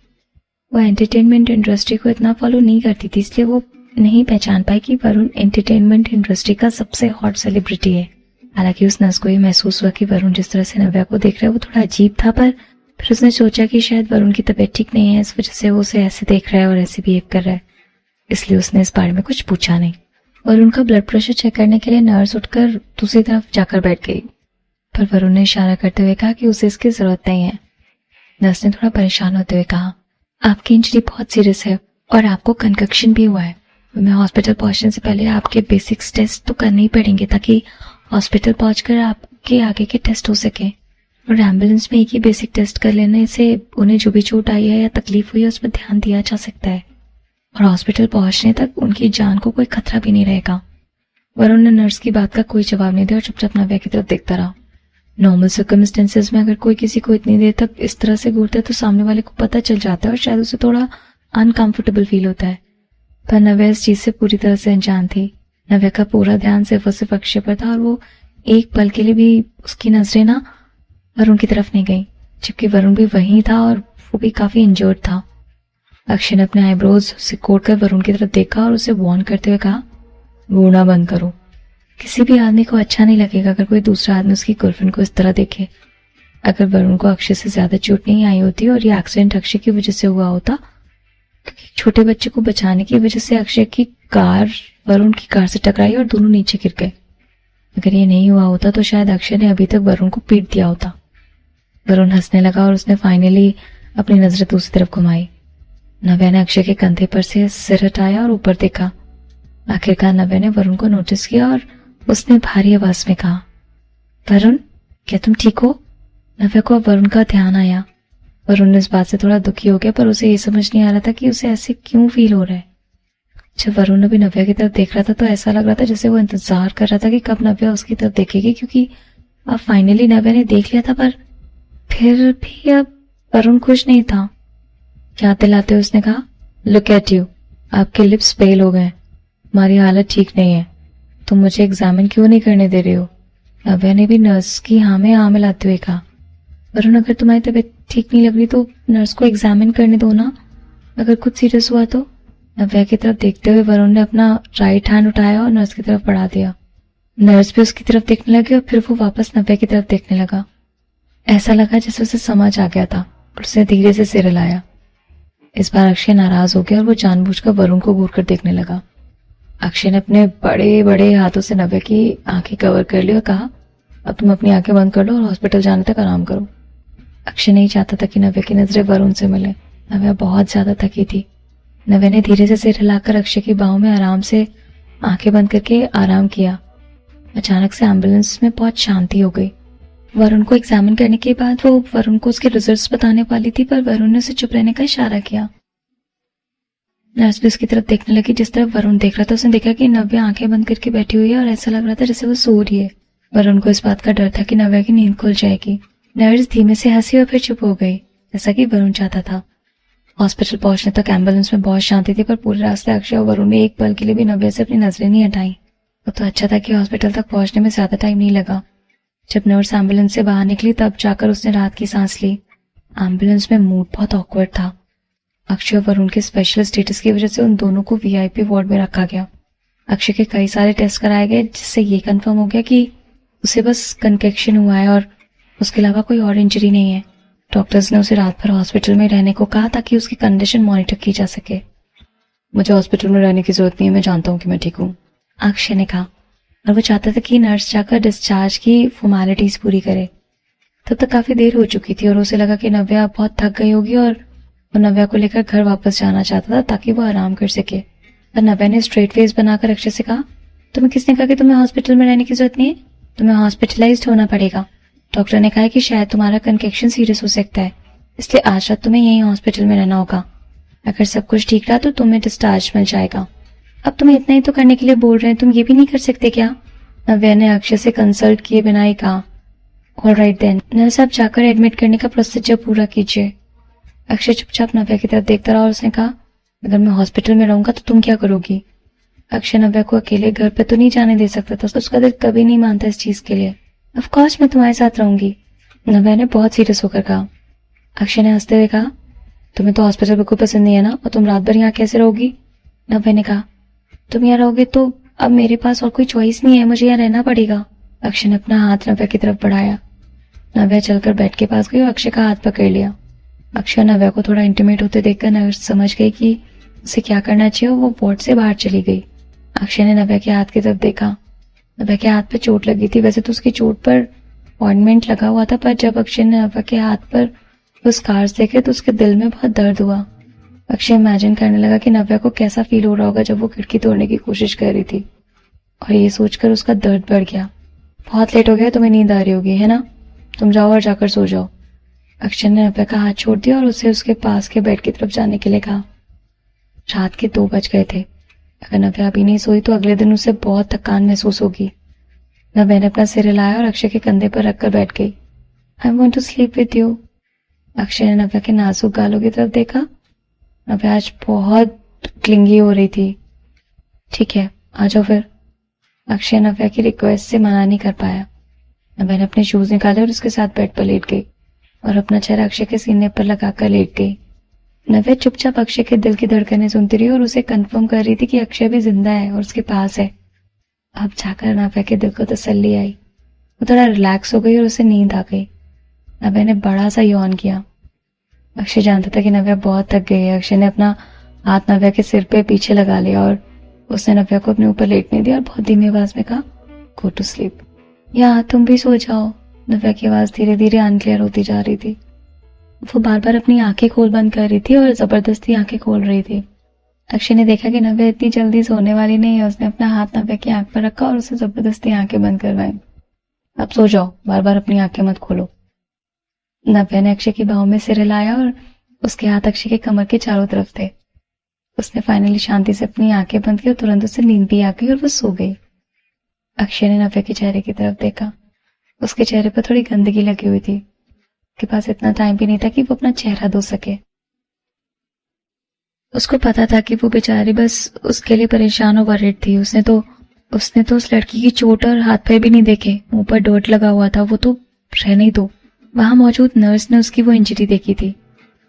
वो एंटरटेनमेंट इंडस्ट्री को इतना फॉलो नहीं करती थी, इसलिए वो नहीं पहचान पाई कि वरुण एंटरटेनमेंट इंडस्ट्री का सबसे हॉट सेलिब्रिटी है। हालांकि उस नर्स को ये महसूस हुआ कि वरुण जिस तरह से नव्या को देख रहा है वो थोड़ा अजीब था, पर फिर उसने सोचा कि शायद वरुण की तबीयत ठीक नहीं है, इस वजह से वो उसे ऐसे देख रहा है और ऐसे बिहेव कर रहा है, इसलिए उसने इस बारे में कुछ पूछा नहीं। वरुण का ब्लड प्रेशर चेक करने के लिए नर्स उठकर दूसरी तरफ जाकर बैठ गई, पर वरुण ने इशारा करते हुए कहा कि उसे इसकी जरूरत नहीं है। नर्स ने थोड़ा परेशान होते हुए कहा, आपकी इंजरी बहुत सीरियस है और आपको कंकक्शन भी हुआ है। मैं हॉस्पिटल पहुंचने से पहले आपके बेसिक्स टेस्ट तो करने ही पड़ेंगे ताकि हॉस्पिटल पहुंचकर आपके आगे के टेस्ट हो सके। और एम्बुलेंस में एक ही बेसिक टेस्ट कर लेने से उन्हें जो भी चोट आई है या तकलीफ हुई है उस पर ध्यान दिया जा सकता है, और हॉस्पिटल पहुंचने तक उनकी जान को कोई खतरा भी नहीं रहेगा। वरुण ने नर्स की बात का कोई जवाब नहीं दिया और चुपचाप नव्या की तरफ देखता रहा। नॉर्मल सर्कमस्टेंसेस में अगर कोई किसी को इतनी देर तक इस तरह से घूरता है तो सामने वाले को पता चल जाता है और शायद उसे थोड़ा अनकंफर्टेबल फील होता है, पर नव्या इस चीज से पूरी तरह से अनजान थी। नव्या का पूरा ध्यान सिर्फ और सिर्फ अक्षय पर था और वो एक पल के लिए भी उसकी नजरें ना वरुण की तरफ नहीं गई, जबकि वरुण भी वहीं था और वो भी काफी इंजर्ड था। अक्षय ने अपने आईब्रोज सिकोड़ कर वरुण की तरफ देखा और उसे वार्न करते हुए कहा, घूरना बंद करो। किसी भी आदमी को अच्छा नहीं लगेगा अगर कोई दूसरा आदमी उसकी गर्लफ्रेंड को इस तरह देखे। अगर वरुण को अक्षय से ज्यादा चोट नहीं आई होती और ये एक्सीडेंट अक्षय की वजह से हुआ होता, क्योंकि छोटे बच्चे को बचाने की वजह से अक्षय की कार वरुण की कार से टकराई और दोनों नीचे गिर गए। अगर ये नहीं हुआ होता तो शायद अक्षय ने अभी तक वरुण को पीट दिया होता। वरुण हंसने लगा और उसने फाइनली अपनी नजरें दूसरी तरफ घुमाई। नव्या ने अक्षय के कंधे पर से सिर हटाया और ऊपर देखा। आखिरकार नव्या ने वरुण को नोटिस किया और उसने भारी आवाज में कहा, वरुण, क्या तुम ठीक हो? नव्या को अब वरुण का ध्यान आया। वरुण इस बात से थोड़ा दुखी हो गया, पर उसे ये समझ नहीं आ रहा था कि उसे ऐसे क्यों फील हो रहा है। जब वरुण अभी नव्या की तरफ देख रहा था तो ऐसा लग रहा था जैसे वो इंतजार कर रहा था कि कब नव्या उसकी तरफ देखेगी, क्योंकि अब फाइनली नव्या ने देख लिया था, पर फिर भी अब वरुण खुश नहीं था। याद दिलाते हुए उसने कहा, लुक एट यू, आपके लिप्स पेल हो गए, तुम्हारी हालत ठीक नहीं है, तुम मुझे एग्जामिन क्यों नहीं करने दे रहे हो? नव्या ने भी नर्स की हाँ में हाँ मिलाते हुए कहा, वरुण, अगर तुम्हारी तबीयत ठीक नहीं लग रही तो नर्स को एग्जामिन करने दो ना, अगर कुछ सीरियस हुआ तो। नव्या की तरफ देखते हुए वरुण ने अपना राइट हैंड उठाया और नर्स की तरफ बढ़ा दिया। नर्स भी उसकी तरफ देखने लगी और फिर वो वापस नव्या की तरफ देखने लगा। ऐसा लगा जैसे उसे समझ आ गया था और उसने धीरे से सिर हिलाया। इस बार अक्षय नाराज हो गया और वो जानबूझकर वरुण को घूर कर देखने लगा। अक्षय ने अपने बड़े बड़े हाथों से नव्या की आंखें कवर कर ली और कहा, अब तुम अपनी आंखें बंद कर लो और हॉस्पिटल जाने तक आराम करो। अक्षय नहीं चाहता था कि नव्या की नजरें वरुण से मिले। नव्या बहुत ज्यादा थकी थी। नव्या ने धीरे से सिर हिलाकर अक्षय की बाहों में आराम से आंखें बंद करके आराम किया। अचानक से एम्बुलेंस में बहुत शांति हो गई। वरुण को एग्जामिन करने के बाद वो वरुण को उसके रिजल्ट्स बताने वाली थी, पर वरुण ने उसे चुप रहने का इशारा किया। नर्स भी उसकी तरफ देखने लगी। जिस तरफ वरुण देख रहा था उसने देखा कि नव्या आंखें बंद करके बैठी हुई है और ऐसा लग रहा था जैसे वो सो रही है। वरुण को इस बात का डर था कि नव्या की नींद खुल जाएगी। नर्स धीमे से हंसी और फिर चुप हो गई, जैसा कि वरुण चाहता था। हॉस्पिटल पहुंचने तक एम्बुलेंस में बहुत शांति थी, पर पूरे रास्ते अक्षय और वरुण ने एक पल के लिए भी नव्या से अपनी नजरें नहीं हटाई। वो तो अच्छा था कि हॉस्पिटल तक पहुंचने में ज्यादा टाइम नहीं लगा। जब नर्स एम्बुलेंस से बाहर निकली तब जाकर उसने राहत की सांस ली। एम्बुलेंस में मूड बहुत ऑकवर्ड था। अक्षय और वरुण के स्पेशल स्टेटस की वजह से उन दोनों को वीआईपी वार्ड में रखा गया। अक्षय के कई सारे टेस्ट कराए गए, जिससे ये कंफर्म हो गया कि उसे बस कंकैक्शन हुआ है और उसके अलावा कोई और इंजरी नहीं है। डॉक्टर्स ने उसे रात भर हॉस्पिटल में रहने को कहा ताकि उसकी कंडीशन मॉनिटर की जा सके। मुझे हॉस्पिटल में रहने की जरूरत नहीं है, मैं जानता हूँ कि मैं ठीक हूँ, अक्षय ने कहा। और वो चाहता था कि नर्स जाकर डिस्चार्ज की फॉर्मेलिटीज पूरी करे। तब तक काफी देर हो चुकी थी और उसे लगा कि नव्या बहुत थक गई होगी और वो नव्या को लेकर घर वापस जाना चाहता था ताकि वो आराम कर सके। पर नव्या ने स्ट्रेट फेस बनाकर अक्षय से कहा, तुम्हें किसने कहा कि तुम्हें हॉस्पिटल में रहने की जरूरत नहीं है? तुम्हें हॉस्पिटलाइज्ड होना पड़ेगा। डॉक्टर ने कहा है कि शायद तुम्हारा कंकैक्शन सीरियस हो सकता है, इसलिए आज रात तुम्हें यहीं हॉस्पिटल में रहना होगा। अगर सब कुछ ठीक रहा तो तुम्हें डिस्चार्ज मिल जाएगा। अब तुम्हें इतना ही तो करने के लिए बोल रहे हैं, तुम ये भी नहीं कर सकते क्या? नव्या ने अक्षय से कंसल्ट किए बिना ही कहा। ऑलराइट देन, नर्स आप जाकर एडमिट करने का प्रोसीजर पूरा कीजिए। अक्षय चुपचाप नव्या की तरफ देखता रहा और उसने कहा, अगर मैं हॉस्पिटल में रहूंगा तो तुम क्या करोगी? अक्षय नव्या को अकेले घर पे तो नहीं जाने दे सकता था, तो उसका दिल कभी नहीं मानता इस चीज के लिए। ऑफ कोर्स मैं तुम्हारे साथ रहूंगी, नव्या ने बहुत सीरियस होकर कहा। अक्षय ने हंसते हुए कहा, तुम्हें तो हॉस्पिटल बिल्कुल पसंद नहीं है ना, और तुम रात भर यहाँ कैसे रहोगी? नव्या ने कहा, तुम यहाँ रहोगे तो अब मेरे पास और कोई चॉइस नहीं है, मुझे यहाँ रहना पड़ेगा। अक्षय ने अपना हाथ नव्या की तरफ बढ़ाया। नव्या चलकर बेड के पास गई और अक्षय का हाथ पकड़ लिया। अक्षय नव्या को थोड़ा इंटीमेट होते देखकर नर्स समझ गई कि उसे क्या करना चाहिए और वो वार्ड से बाहर चली गई। अक्षय ने नव्या के हाथ की तरफ देखा। नव्या के हाथ पर चोट लगी थी। वैसे तो उसकी चोट पर ऑइंटमेंट लगा हुआ था, पर जब अक्षय ने नव्या के हाथ पर वो स्कार्स देखे तो उसके दिल में बहुत दर्द हुआ। अक्षय इमेजिन करने लगा कि नव्या को कैसा फील हो रहा होगा जब वो खिड़की तोड़ने की कोशिश कर रही थी, और ये सोचकर उसका दर्द बढ़ गया। बहुत लेट हो गया, तुम्हें नींद आ रही होगी है ना, तुम जाओ और जाकर सो जाओ। अक्षय ने नव्या का हाथ छोड़ दिया और उसे उसके पास के बेड की तरफ जाने के लिए कहा। रात के 2 बज गए थे। अगर नव्या अभी नहीं सोई तो अगले दिन उसे बहुत थकान महसूस होगी। नव्या ने अपना सिर हिलाया और अक्षय के कंधे पर रखकर बैठ गई। I want to sleep with you. Akshay ने नव्या के नाजुक गालों की तरफ देखा। नव्या आज बहुत क्लिंगी हो रही थी। ठीक है, आ जाओ फिर। अक्षय नव्या की रिक्वेस्ट से मना नहीं कर पाया। नव्या ने अपने शूज निकाले और उसके साथ बेड पर लेट गई और अपना चेहरा अक्षय के सीने पर लगाकर लेट गई। नव्या चुपचाप अक्षय के दिल की धड़कनें सुनती रही और उसे कंफर्म कर रही थी कि अक्षय भी जिंदा है और उसके पास है। अब जाकर नव्या के दिल को तसल्ली आई। वो थोड़ा रिलैक्स हो गई और उसे नींद आ गई। नव्या ने बड़ा सा यौन किया। अक्षय जानता था कि नव्या बहुत थक गई है। अक्षय ने अपना हाथ नव्या के सिर पे पीछे लगा लिया और उसने नव्या को अपने ऊपर लेटने दिया और बहुत धीमी आवाज में कहा, गो टू स्लीप। या तुम भी सो जाओ। नव्या की आवाज धीरे धीरे अनक्लियर होती जा रही थी। वो बार बार अपनी आंखें खोल बंद कर रही थी और जबरदस्ती आंखें खोल रही थी। अक्षय ने देखा कि नव्या इतनी जल्दी सोने वाली नहीं है। उसने अपना हाथ नव्या की आंख पर रखा और उसे जबरदस्ती आंखें बंद करवाई। अब सो जाओ, बार बार अपनी आंखें मत खोलो। नव्या ने अक्षय की बाहों में सिर हिलाया और उसके हाथ अक्षय के कमर के चारों तरफ थे। उसने फाइनली शांति से अपनी आंखें बंद की और तुरंत उसे नींद भी आ गई और वो सो गई। अक्षय ने नव्या के चेहरे की तरफ देखा। उसके चेहरे पर थोड़ी गंदगी लगी हुई थी। उसके पास इतना टाइम भी नहीं था कि वो अपना चेहरा धो सके। उसको पता था कि वो बेचारी बस उसके लिए परेशान और वरिड थी। उसने तो उस लड़की की चोट और हाथ पैर भी नहीं देखे। मुंह पर डर्ट लगा हुआ था, वो तो रहने ही दो। वहां मौजूद नर्स ने उसकी वो इंजरी देखी थी।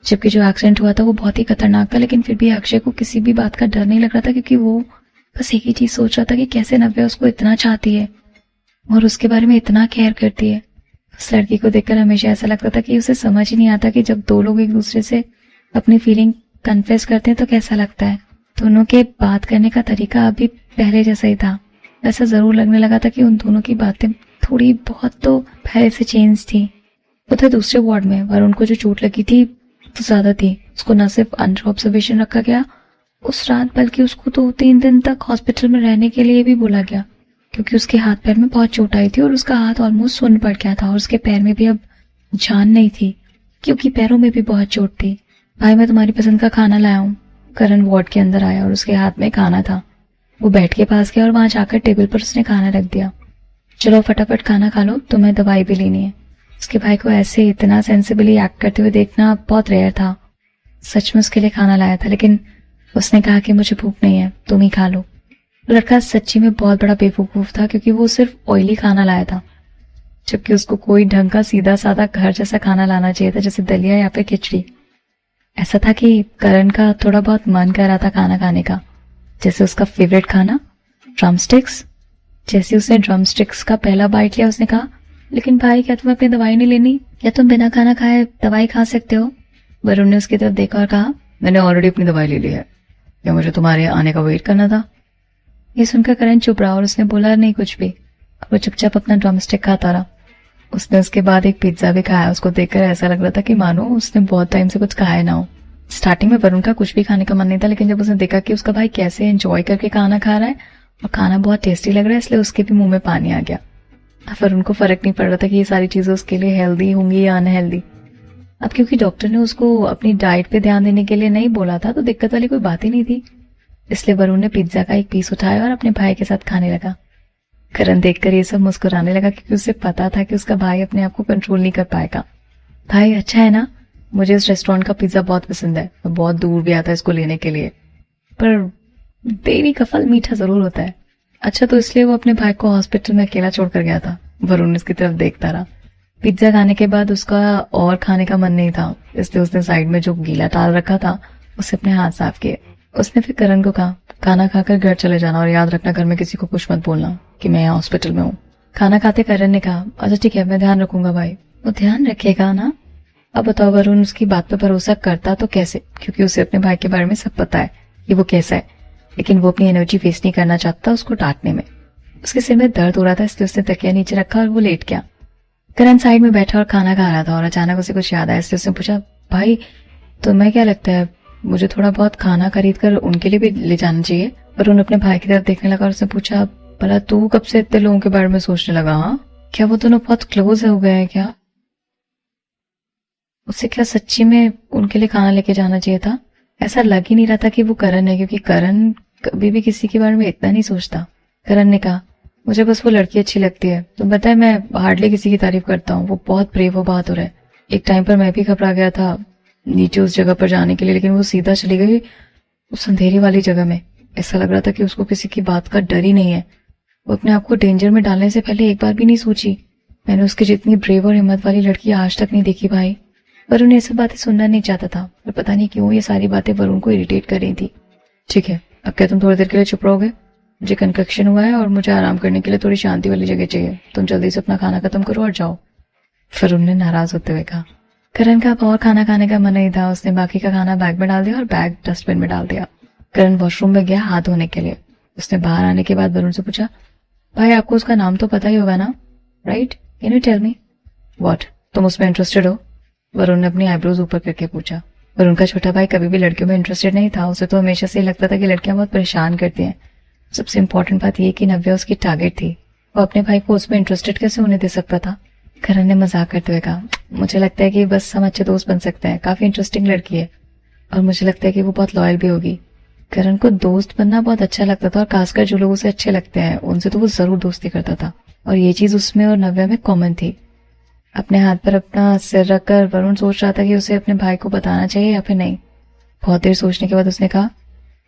जबकि जो एक्सीडेंट हुआ था वो बहुत ही खतरनाक था, लेकिन फिर भी अक्षय को किसी भी बात का डर नहीं लग रहा था, क्योंकि वो बस एक ही चीज सोच रहा था कि कैसे नव्या उसको इतना चाहती है और उसके बारे में इतना केयर करती है। उस लड़की को देखकर हमेशा ऐसा लगता था कि उसे समझ ही नहीं आता कि जब 2 लोग एक दूसरे से अपनी फीलिंग कन्फेस करते हैं तो कैसा लगता है। दोनों के बात करने का तरीका अभी पहले जैसा ही था। ऐसा जरूर लगने लगा था कि उन दोनों की बातें थोड़ी बहुत तो पहले से चेंज थी। उधर दूसरे वार्ड में वरुण को जो चोट लगी थी तो ज्यादा थी। उसको न सिर्फ अंडर ऑब्जर्वेशन रखा गया उस रात, बल्कि उसको तो 3 दिन तक हॉस्पिटल में रहने के लिए भी बोला गया, क्योंकि उसके हाथ पैर में बहुत चोट आई थी और उसका हाथ ऑलमोस्ट सुन्न पड़ गया था और उसके पैर में भी अब जान नहीं थी, क्योंकि पैरों में भी बहुत चोट थी। भाई मैं तुम्हारी पसंद का खाना लाया हूँ। करण वार्ड के अंदर आया और उसके हाथ में खाना था। वो बेड के पास गया और वहां जाकर टेबल पर उसने खाना रख दिया। चलो फटाफट खाना खा लो, तुम्हें दवाई भी लेनी है। उसके भाई को ऐसे इतना सेंसिबली एक्ट करते हुए देखना बहुत रेयर था। सच में उसके लिए खाना लाया था, लेकिन उसने कहा कि मुझे भूख नहीं है, तुम ही खा लो। लड़का सच्ची में बहुत बड़ा बेवकूफ था, क्योंकि वो सिर्फ ऑयली खाना लाया था, जबकि उसको कोई ढंग का सीधा साधा घर जैसा खाना लाना चाहिए था, जैसे दलिया या फिर खिचड़ी। ऐसा था कि करण का थोड़ा बहुत मन कर रहा था खाना खाने का, जैसे उसका फेवरेट खाना ड्रमस्टिक्स, जैसे उसने ड्रम स्टिक्स का पहला बाइट लिया उसने कहा, लेकिन भाई क्या तुम्हें अपनी दवाई नहीं लेनी? क्या तुम बिना खाना खाए दवाई खा सकते हो? वरुण ने उसकी तरफ देखा और कहा, मैंने ऑलरेडी अपनी दवाई ले ली है, क्या मुझे तुम्हारे आने का वेट करना था? ये सुनकर करण चुप रहा और उसने बोला नहीं कुछ भी। वो चुपचाप अपना ड्रम स्टिक खाता रहा। उसने उसके बाद एक पिज्जा भी खाया। उसको देखकर ऐसा लग रहा था कि मानो उसने बहुत टाइम से कुछ खाया ना हो। स्टार्टिंग में वरुण का कुछ भी खाने का मन नहीं था, लेकिन जब उसने देखा कि उसका भाई कैसे एंजॉय करके खाना खा रहा है और खाना बहुत टेस्टी लग रहा है, इसलिए उसके भी मुंह में पानी आ गया। अब वरुण को फर्क नहीं पड़ रहा था कि ये सारी चीजें उसके लिए हेल्दी होंगी या अनहेल्दी। अब क्योंकि डॉक्टर ने उसको अपनी डाइट पे ध्यान देने के लिए नहीं बोला था, तो दिक्कत वाली कोई बात ही नहीं थी। इसलिए वरुण ने पिज्जा का एक पीस उठाया और अपने भाई के साथ खाने लगा। करण देखकर ये सब मुस्कुराने लगा, क्योंकि उसे पता था कि उसका भाई अपने आप को कंट्रोल नहीं कर पाएगा। भाई अच्छा है ना? मुझे इस रेस्टोरेंट का पिज्जा बहुत पसंद है। मैं बहुत दूर गया था इसको लेने के लिए, पर देवी का फल मीठा जरूर होता है। अच्छा, तो इसलिए वो अपने भाई को हॉस्पिटल में अकेला छोड़कर गया था। वरुण इसकी तरफ देखता रहा। पिज्जा खाने के बाद उसका और खाने का मन नहीं था, इसलिए उसने साइड में जो गीला टाल रखा था उससे अपने हाथ साफ किए। उसने फिर करण को कहा, खाना खाकर घर चले जाना और याद रखना घर में किसी को कुछ मत बोलना कि मैं यहाँ हॉस्पिटल में हूँ। खाना खाते करण ने कहा, अच्छा ठीक है, मैं ध्यान रखूंगा भाई। वो ध्यान रखेगा ना? अब बताओ, वरुण उसकी बात पर भरोसा करता तो कैसे? क्योंकि उसे अपने भाई के बारे में सब पता है कि वो कैसा है, लेकिन वो अपनी एनर्जी वेस्ट नहीं करना चाहता उसको डांटने में। उसके सिर में दर्द हो रहा था, इसलिए उसने तकिया नीचे रखा और वो लेट गया। करण साइड में बैठा और खाना खा रहा था और अचानक उसे कुछ याद आया, इसलिए उसने पूछा, भाई तुम्हें क्या लगता है मुझे थोड़ा बहुत खाना खरीद कर उनके लिए भी ले जाना चाहिए? वरुण अपने भाई की तरफ देखने लगा और उसने पूछा, भला तू कब से इतने लोगों के बारे में सोचने लगा? हाँ, क्या वो दोनों बहुत क्लोज हो गए हैं क्या? उसे क्या सच्ची में उनके लिए खाना लेके जाना चाहिए था? ऐसा लग ही नहीं रहा था कि वो करण है, क्योंकि करण कभी भी किसी के बारे में इतना नहीं सोचता। करण ने कहा, मुझे बस वो लड़की अच्छी लगती है। तुम पता है, मैं हार्डली किसी की तारीफ करता हूँ। वो बहुत ब्रेव और बहादुर है। एक टाइम पर मैं भी घबरा गया था नीचे उस जगह पर जाने के लिए, लेकिन वो सीधा चली गई उस अंधेरी वाली जगह में। ऐसा लग रहा था कि उसको किसी की बात का डर ही नहीं है। वो अपने आप को डेंजर में डालने से पहले एक बार भी नहीं सोची। मैंने उसकी जितनी ब्रेव और हिम्मत वाली लड़की आज तक नहीं देखी भाई। वरुण ये सब बातें सुनना नहीं चाहता था, पर पता नहीं क्यों ये सारी बातें वरुण को इरिटेट कर रही थी। ठीक है, अब क्या तुम थोड़ी देर के लिए चुप रहोगे? मुझे कंकक्शन हुआ है और मुझे आराम करने के लिए थोड़ी शांति वाली जगह चाहिए। तुम जल्दी से अपना खाना खत्म करो और जाओ। वरुण ने नाराज होते हुए कहा। करण का अब और खाना खाने का मन नहीं था। उसने बाकी का खाना बैग में डाल दिया और बैग डस्टबिन में डाल दिया। करण वॉशरूम में गया हाथ धोने के लिए। उसने बाहर आने के बाद वरुण से पूछा, भाई आपको उसका नाम तो पता ही होगा ना, right? Can you tell me what? तुम उसमें इंटरेस्टेड हो? वरुण ने अपनी आईब्रोज ऊपर करके पूछा। वरुण का छोटा भाई कभी भी लड़कियों में इंटरेस्टेड नहीं था। उसे तो हमेशा से लगता था कि लड़कियां बहुत परेशान करती हैं। सबसे इम्पोर्टेंट बात यह कि नव्या उसकी टारगेट थी। वो अपने भाई को उसमें इंटरेस्टेड कैसे होने दे सकता था? करण ने मजाक करते हुए कहा, मुझे लगता है कि बस हम अच्छे दोस्त बन सकते हैं। काफी इंटरेस्टिंग लड़की है और मुझे लगता है कि वो बहुत लॉयल भी होगी। करण को दोस्त बनना बहुत अच्छा लगता था और खासकर जो लोग उसे अच्छे लगते हैं उनसे तो वो जरूर दोस्ती करता था, और ये चीज उसमें और नव्या में कॉमन थी। अपने हाथ पर अपना सिर रखकर वरुण सोच रहा था कि उसे अपने भाई को बताना चाहिए या फिर नहीं। बहुत देर सोचने के बाद उसने कहा,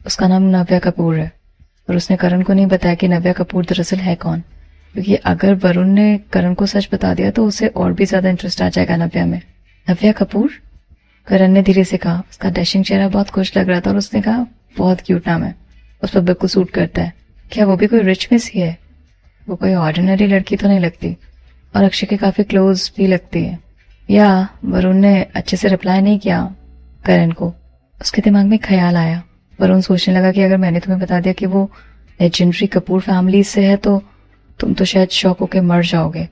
उसका नाम नव्या कपूर है। और उसने करण को नहीं बताया कि नव्या कपूर दरअसल है कौन, क्योंकि अगर वरुण ने करण को सच बता दिया तो उसे और भी ज्यादा इंटरेस्ट आ जाएगा नव्या में। नव्या कपूर? करण ने धीरे से कहा। उसका डैशिंग चेहरा बहुत खुश लग रहा था और उसने कहा, बहुत क्यूट नाम है, उस पर बिल्कुल सूट करता है। क्या वो भी कोई रिच मिस ही है? वो कोई ऑर्डिनरी लड़की तो नहीं लगती, और अक्षय के काफी क्लोज भी लगती है। या वरुण ने अच्छे से रिप्लाई नहीं किया करण को। उसके दिमाग में ख्याल आया। वरुण सोचने लगा कि अगर मैंने तुम्हें बता दिया कि वो लेजेंडरी कपूर फैमिली से है तो तुम तो शायद शॉक होकर मर जाओगे।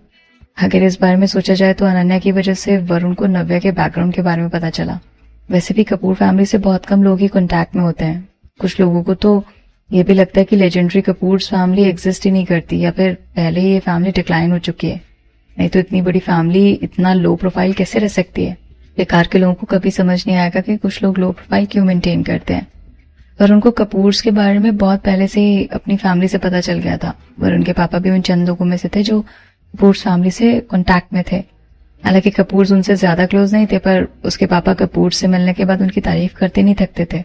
अगर इस बारे में सोचा जाए तो अनन्या की वजह से वरुण को नव्या के बैकग्राउंड के बारे में पता चला। वैसे भी कपूर फैमिली से बहुत कम लोग ही कॉन्टैक्ट में होते हैं। कुछ लोगों को तो ये भी लगता है कि लेजेंडरी कपूर फैमिली एग्जिस्ट ही नहीं करती, या फिर पहले ही ये फैमिली डिक्लाइन हो चुकी है। नहीं तो इतनी बड़ी फैमिली इतना लो प्रोफाइल कैसे रह सकती है? बेकार के लोगों को कभी समझ नहीं आएगा कि कुछ लोग लो प्रोफाइल क्यों मेंटेन करते हैं। वरुण को कपूर्स के बारे में बहुत पहले से ही अपनी फैमिली से पता चल गया था। वरुण के पापा भी उन चंद लोगों में से थे जो कपूर्स फैमिली से कॉन्टैक्ट में थे। हालांकि कपूर्स उनसे ज्यादा क्लोज नहीं थे, पर उसके पापा कपूर से मिलने के बाद उनकी तारीफ करते नहीं थकते थे।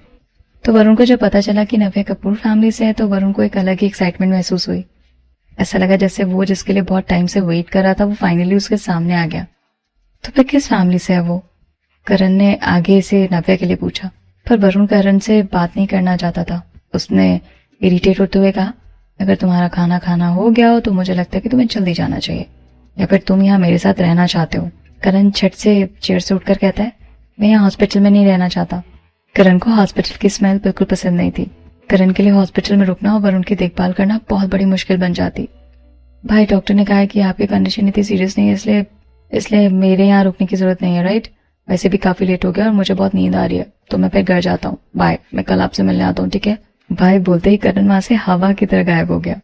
तो वरुण को जब पता चला कि नव्या कपूर फैमिली से है तो वरुण को एक अलग ही एक्साइटमेंट महसूस हुई। ऐसा लगा जैसे वो जिसके लिए बहुत टाइम से वेट कर रहा था वो फाइनली उसके सामने आ गया। तो फिर किस फैमिली से है वो? करण ने आगे से नव्या के लिए पूछा, पर वरुण करण से बात नहीं करना चाहता था। उसने इरिटेट होते हुए कहा, अगर तुम्हारा खाना खाना हो गया हो तो मुझे लगता है कि तुम्हें जल्दी जाना चाहिए, या फिर तुम यहाँ मेरे साथ रहना चाहते हो। करण झट से चेयर से उठकर कहता है, मैं यहाँ हॉस्पिटल में नहीं रहना चाहता। करण को हॉस्पिटल की स्मेल बिल्कुल पसंद नहीं थी। करण के लिए हॉस्पिटल में रुकना और वरुण की देखभाल करना बहुत बड़ी मुश्किल बन जाती। भाई डॉक्टर ने कहा है कि आपकी कंडीशन इतनी सीरियस नहीं है, इसलिए मेरे यहाँ रुकने की जरूरत नहीं है, राइट? वैसे भी काफी लेट हो गया और मुझे बहुत नींद आ रही है, तो मैं फिर घर जाता हूँ। बाय, मैं कल आपसे मिलने आता हूँ, ठीक है? भाई बोलते ही करण वहां से हवा की तरह गायब हो गया।